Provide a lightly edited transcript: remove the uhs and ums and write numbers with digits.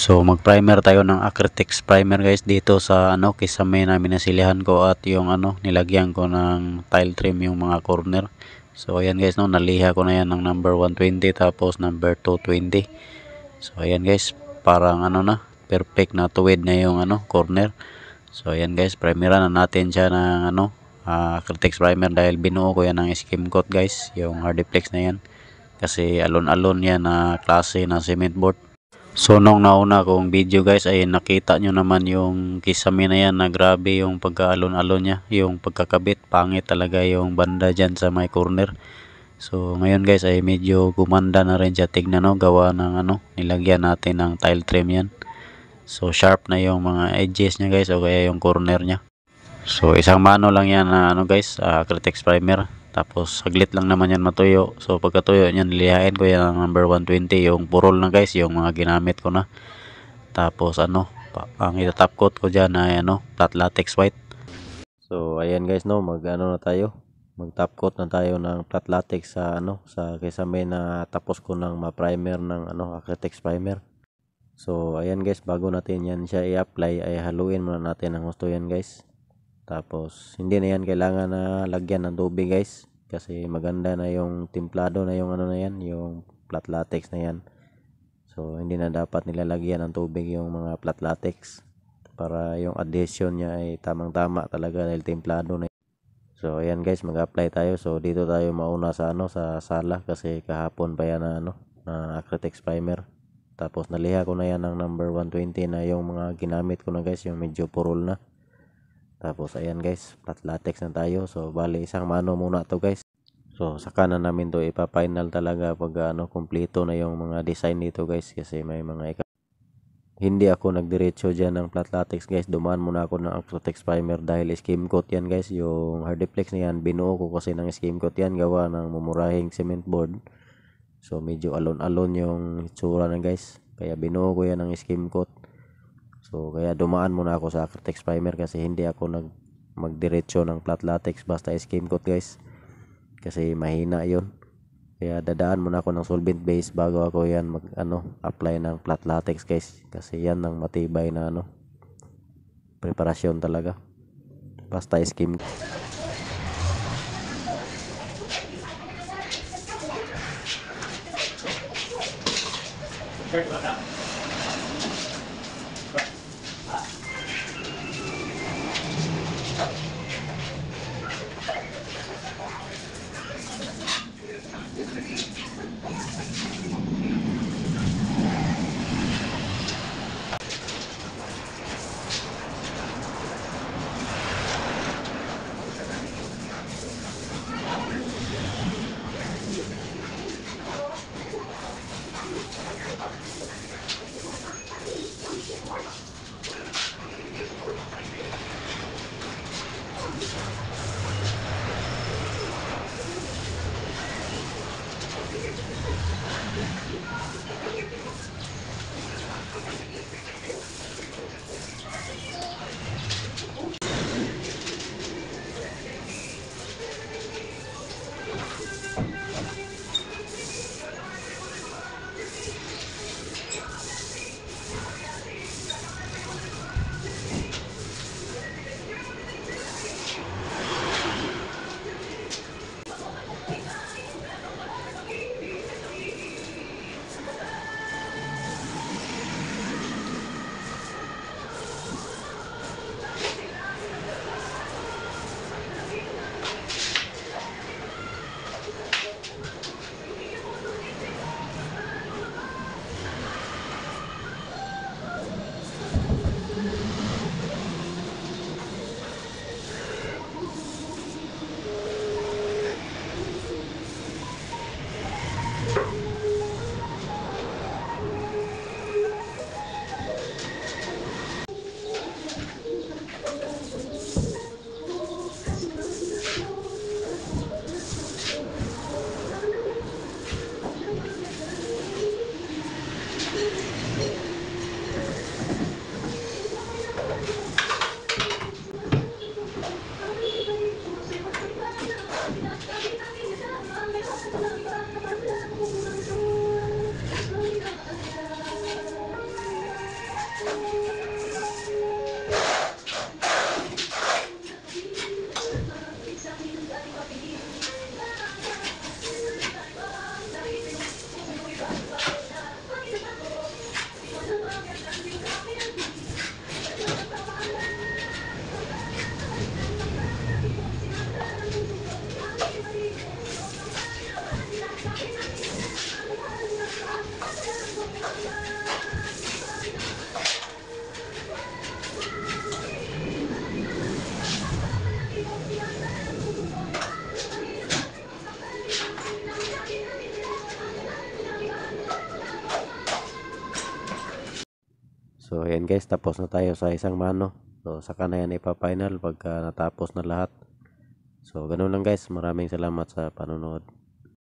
So mag-primer tayo ng Acrytex primer guys dito sa kisame na minasilihan ko at yung nilagyan ko ng tile trim yung mga corner. So ayan guys naliha ko na yan ng number 120 tapos number 220. So ayan guys, parang na perfect na tuwid na yung corner. So ayan guys, primeran na natin siya ng Acrytex primer dahil binuo ko yan ng skim coat guys, yung hardiplex na yan. Kasi alon-alon yan na klase ng cement board. So nung nauna kong video guys ay nakita nyo naman yung kisame na yan na grabe yung pagkaalon-alon niya, yung pagkakabit, pangit talaga yung banda dyan sa may corner. So ngayon guys ay medyo gumanda na rin siya tignan gawa ng nilagyan natin ng tile trim yan. So sharp na yung mga edges niya guys o kaya yung corner niya. So isang mano lang yan na guys, Acrytex primer. Tapos saglit lang naman yan matuyo. So pagkatuyo niyan nilihain ko yan ng number 120 yung purol na guys, yung mga ginamit ko na. Tapos ang itatap coat ko dyan ay flat latex white. So ayan guys mag na tayo. Mag top coat na tayo ng flat latex sa sa kisame na tapos ko ng ma-primer ng Acrytex primer. So ayan guys, bago natin yan siya i-apply ay haluin muna natin ng gusto yan guys. Tapos hindi na yan kailangan na lagyan ng tubig guys, kasi maganda na yung timplado na yung na yan, yung flat latex na yan. So hindi na dapat nilalagyan ng tubig yung mga flat latex para yung adhesion niya ay tamang-tama talaga dahil timplado na. So ayan guys, mag-apply tayo. So dito tayo mauna sa sa sala kasi kahapon pa yan na na Acrytex primer. Tapos naliha ko na yan ng number 120 na yung mga ginamit ko na guys, yung medyo purol na. Tapos ayan guys, flat latex na tayo. So bali isang mano muna to guys. So saka na namin to ipa-final talaga pag kumpleto na yung mga design dito guys, kasi may mga hindi ako nagdiretso diyan ng flat latex guys. Dumaan muna ako ng Acrytex primer dahil skim coat yan guys. Yung hardiplex na yan binuo ko kasi ng skim coat yan gawa ng mumurahing cement board. So medyo alon-alon yung itsura na guys, kaya binuo ko yan ng skim coat. So kaya dumaan muna ako sa Acrytex primer kasi hindi ako magdiretso ng flat latex basta skim coat guys, kasi mahina yon. Kaya dadaan muna ako ng solvent base bago ako yan mag apply ng flat latex guys, kasi yan ang matibay na preparasyon talaga basta skim. So ayan guys, tapos na tayo sa isang mano. So saka na yan ipa-final pagka natapos na lahat. So ganun lang guys, maraming salamat sa panonood.